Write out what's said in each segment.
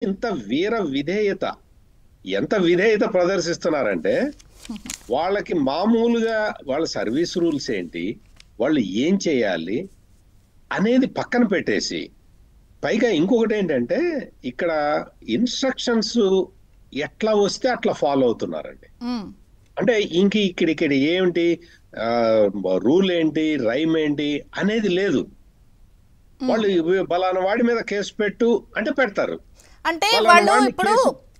ఇంత వీర విధేయత, ఎంత విధేయత ప్రదర్శిస్తున్నారంటే వాళ్ళకి మామూలుగా వాళ్ళ సర్వీస్ రూల్స్ ఏంటి, వాళ్ళు ఏం చేయాలి అనేది పక్కన పెట్టేసి, పైగా ఇంకొకటి ఏంటంటే ఇక్కడ ఇన్స్ట్రక్షన్స్ ఎట్లా వస్తే అట్లా ఫాలో అవుతున్నారండి. అంటే ఇక్కడ ఏమిటి రూల్ ఏంటి, రైమ్ ఏంటి అనేది లేదు. వాళ్ళు బలానా వాడి మీద కేసు పెట్టు అంటే పెడతారు. అంటే వాళ్ళు ఇప్పుడు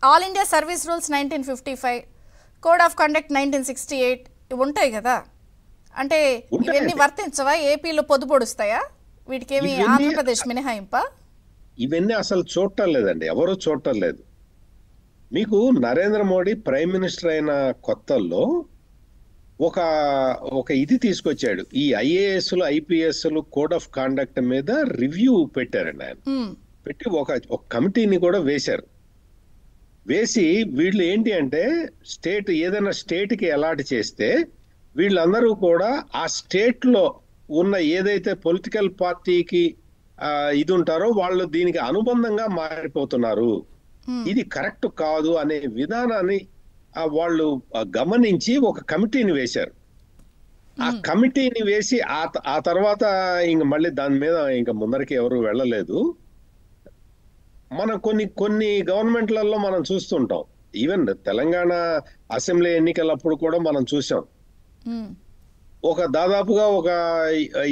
all India service rules 1955, code of conduct 1968 ఇవి ఉంటాయి కదా, అంటే ఇవన్నీ వర్తించవా? ఏపీలో పొద్దుపొడుస్తాయా? వీటికి ఏమి ఆంధ్రప్రదేశ్ మినహాయింపా? ఇవన్నీ అసలు చూడటం లేదండి, ఎవరూ చూడటం లేదు. మీకు నరేంద్ర మోడీ ప్రైమ్ మినిస్టర్ అయిన కొత్తల్లో ఒక ఇది తీసుకొచ్చాడు. ఈ ఐఏఎస్లు ఐపీఎస్లు కోడ్ ఆఫ్ కాండక్ట్ మీద రివ్యూ పెట్టారండి ఆయన. పెట్టి ఒక కమిటీని కూడా వేశారు. వేసి వీళ్ళు ఏంటి అంటే ఏదైనా స్టేట్కి అలాట్ చేస్తే వీళ్ళందరూ కూడా ఆ స్టేట్ లో ఉన్న ఏదైతే పొలిటికల్ పార్టీకి ఇది ఉంటారో వాళ్ళు దీనికి అనుబంధంగా మారిపోతున్నారు, ఇది కరెక్ట్ కాదు అనే విధానాన్ని వాళ్ళు గమనించి ఒక కమిటీని వేశారు. ఆ కమిటీని వేసి ఆ తర్వాత ఇంక మళ్ళీ దాని మీద ఇంకా ముందరికి ఎవరు వెళ్ళలేదు. మనం కొన్ని గవర్నమెంట్లలో మనం చూస్తుంటాం, ఈవెన్ తెలంగాణ అసెంబ్లీ ఎన్నికలప్పుడు కూడా మనం చూసాం. దాదాపుగా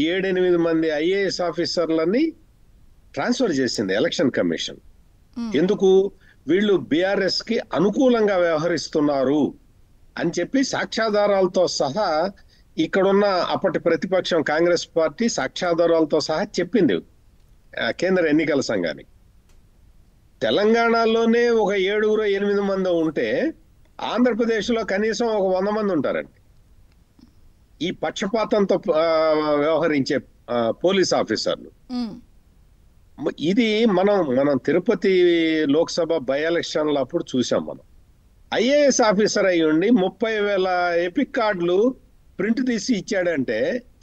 7-8 మంది ఐఏఎస్ ఆఫీసర్లని ట్రాన్స్ఫర్ చేసింది ఎలక్షన్ కమిషన్. ఎందుకు? వీళ్ళు బీఆర్ఎస్ కి అనుకూలంగా వ్యవహరిస్తున్నారు అని చెప్పి సాక్ష్యాధారాలతో సహా ఇక్కడున్న అప్పటి ప్రతిపక్షం కాంగ్రెస్ పార్టీ సాక్ష్యాధారాలతో సహా చెప్పింది కేంద్ర ఎన్నికల సంఘానికి. తెలంగాణలోనే 7-8 మంది ఉంటే ఆంధ్రప్రదేశ్ లో కనీసం 100 మంది ఉంటారండి ఈ పక్షపాతంతో వ్యవహరించే పోలీస్ ఆఫీసర్లు. ఇది మనం తిరుపతి లోక్సభ బై ఎలక్షన్ల అప్పుడు చూసాం. మనం ఐఏఎస్ ఆఫీసర్ అయి ఉండి 30,000 ఎపిక్ కార్డులు ప్రింట్ తీసి ఇచ్చాడంటే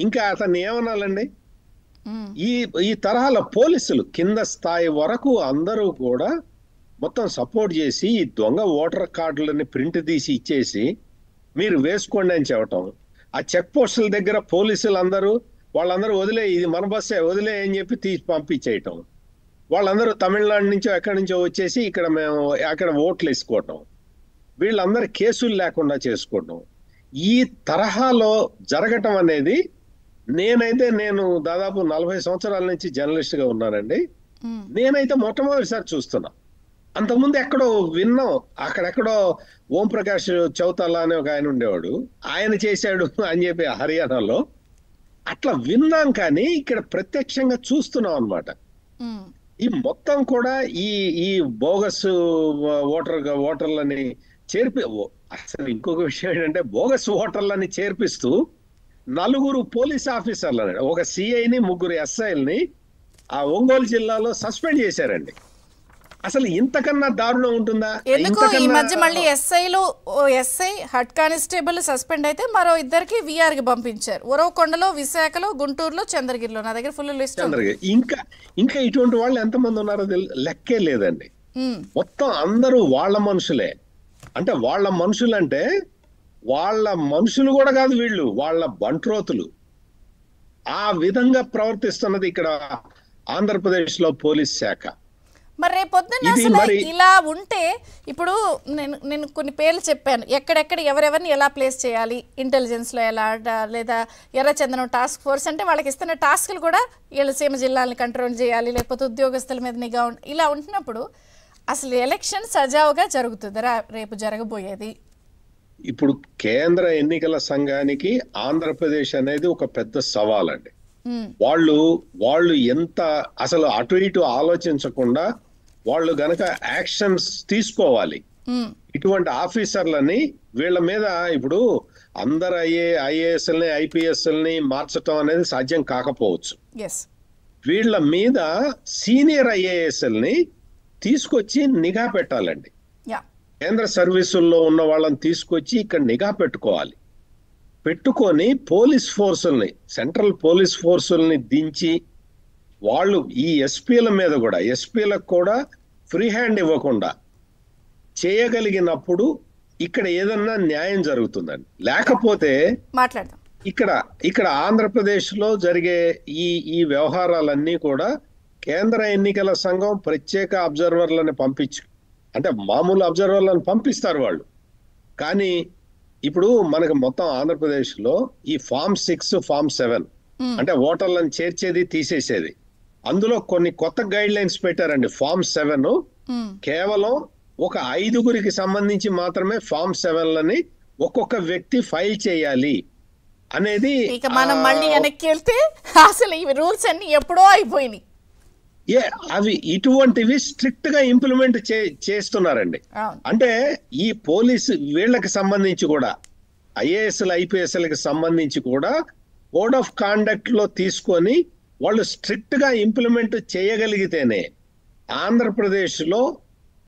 ఇంకా అతన్ని ఏమనాలండి? ఈ తరహాల పోలీసులు కింద స్థాయి వరకు అందరూ కూడా మొత్తం సపోర్ట్ చేసి ఈ దొంగ ఓటర్ కార్డులని ప్రింట్ తీసి ఇచ్చేసి మీరు వేసుకోండి అని చెప్పటం. ఆ చెక్ పోస్టుల దగ్గర పోలీసులు వాళ్ళందరూ వదిలే, ఇది మన బస్సే వదిలే అని చెప్పి తీసి పంపించేయటం. వాళ్ళందరూ తమిళనాడు నుంచో ఎక్కడి నుంచో వచ్చేసి అక్కడ ఓట్లు వేసుకోవటం, వీళ్ళందరూ కేసులు లేకుండా చేసుకోవటం. ఈ తరహాలో జరగటం అనేది నేను దాదాపు 40 సంవత్సరాల నుంచి జర్నలిస్ట్ గా ఉన్నానండి. నేనైతే మొట్టమొదటిసారి చూస్తున్నా. అంతకుముందు ఎక్కడో విన్నాం, అక్కడెక్కడో ఓం ప్రకాష్ చౌతాలా అనే ఒక ఆయన ఉండేవాడు, ఆయన చేశాడు అని చెప్పి హర్యానాలో అట్లా విన్నాం. కానీ ఇక్కడ ప్రత్యక్షంగా చూస్తున్నాం అన్నమాట. ఈ మొత్తం కూడా ఈ బోగస్ ఓటర్లని అసలు ఇంకొక విషయం ఏంటంటే బోగస్ ఓటర్లని చేర్పిస్తూ 4 పోలీస్ ఆఫీసర్లని, ఒక సిఐని 3 ఎస్ఐల్ని ఆ ఒంగోలు జిల్లాలో సస్పెండ్ చేశారండి. అసలు ఇంతకన్నా దారుణం ఉంటుందా? ఎందుకు ఈ మధ్య మళ్ళీ ఎస్ఐ హెడ్ కానిస్టేబుల్ సస్పెండ్ అయితే మరో 2కి విఆర్ కి పంపించారు. ఉరవకొండలో, విశాఖలో, గుంటూరులో, చంద్రగిరిలో. నా దగ్గర ఫుల్ లిస్ట్. ఇంకా ఇటువంటి వాళ్ళు ఎంతమంది ఉన్నారో లెక్కే లేదండి. మొత్తం అందరూ వాళ్ళ మనుషులే. అంటే వాళ్ళ మనుషులంటే వాళ్ళ మనుషులు కూడా కాదు, వీళ్ళు వాళ్ళ బంట్రోతులు. ఆ విధంగా ప్రవర్తిస్తున్నది ఇక్కడ ఆంధ్రప్రదేశ్ లో పోలీస్ శాఖ. మరి రేపొద్దున అసలు ఇలా ఉంటే, ఇప్పుడు నేను కొన్ని పేర్లు చెప్పాను, ఎక్కడెక్కడ ఎవరెవరిని ఎలా ప్లేస్ చేయాలి, ఇంటెలిజెన్స్లో ఎలా, లేదా ఎర్రచందనం టాస్క్ ఫోర్స్ అంటే వాళ్ళకి ఇస్తున్న టాస్క్లు కూడా వీళ్ళ సీమ జిల్లాలని కంట్రోల్ చేయాలి, లేకపోతే ఉద్యోగస్తుల మీద నిఘా ఇలా ఉంటున్నప్పుడు అసలు ఎలక్షన్ సజావుగా జరుగుతుందా రేపు జరగబోయేది? ఇప్పుడు కేంద్ర ఎన్నికల సంఘానికి ఆంధ్రప్రదేశ్ అనేది ఒక పెద్ద సవాల్ అండి. వాళ్ళు ఎంత అసలు అటు ఇటు ఆలోచించకుండా వాళ్ళు గనక యాక్షన్స్ తీసుకోవాలి. ఇటువంటి ఆఫీసర్లని వీళ్ళ మీద ఇప్పుడు అందరు ఐఏఎస్ఎల్ని ఐపీఎస్ఎల్ని మార్చడం అనేది సాధ్యం కాకపోవచ్చు. వీళ్ళ మీద సీనియర్ ఐఏఎస్ఎల్ని తీసుకొచ్చి నిఘా పెట్టాలండి. కేంద్ర సర్వీసుల్లో ఉన్న వాళ్ళని తీసుకొచ్చి ఇక్కడ నిఘా పెట్టుకొని పోలీస్ ఫోర్సుల్ని, సెంట్రల్ పోలీస్ ఫోర్సుల్ని దించి వాళ్ళు ఈ ఎస్పీల మీద కూడా, ఎస్పీలకు కూడా ఫ్రీ హ్యాండ్ ఇవ్వకుండా చేయగలిగినప్పుడు ఇక్కడ ఏదన్నా న్యాయం జరుగుతుందండి. లేకపోతే మాట్లాడదాం. ఇక్కడ ఆంధ్రప్రదేశ్ లో జరిగే ఈ వ్యవహారాలన్నీ కూడా కేంద్ర ఎన్నికల సంఘం ప్రత్యేక అబ్జర్వర్లను అంటే మామూలు అబ్జర్వర్లను పంపిస్తారు వాళ్ళు. కానీ ఇప్పుడు మనకు మొత్తం ఆంధ్రప్రదేశ్ లో ఈ ఫామ్ 6, ఫామ్ 7 అంటే ఓటర్లను చేర్చేది తీసేసేది, అందులో కొన్ని కొత్త గైడ్ లైన్స్ పెట్టారండి. ఫామ్ 7 కేవలం ఒక 5గురికి సంబంధించి మాత్రమే ఫామ్ 7లని ఒక్కొక్క వ్యక్తి ఫైల్ చేయాలి అనేది. ఇక మనం మళ్ళీ వెనక్కి వెళ్తే అసలు ఈ రూల్స్ అన్ని ఎప్పుడో అయిపోయినాయి. అవి ఇటువంటివి స్ట్రిక్ట్ గా ఇంప్లిమెంట్ చేస్తున్నారండి. అంటే ఈ పోలీసు వీళ్ళకి సంబంధించి కూడా ఐఏఎస్లు ఐపీఎస్లకి సంబంధించి కూడా కోడ్ ఆఫ్ కాండక్ట్ లో తీసుకొని వాళ్ళు స్ట్రిక్ట్ గా ఇంప్లిమెంట్ చేయగలిగితేనే ఆంధ్రప్రదేశ్ లో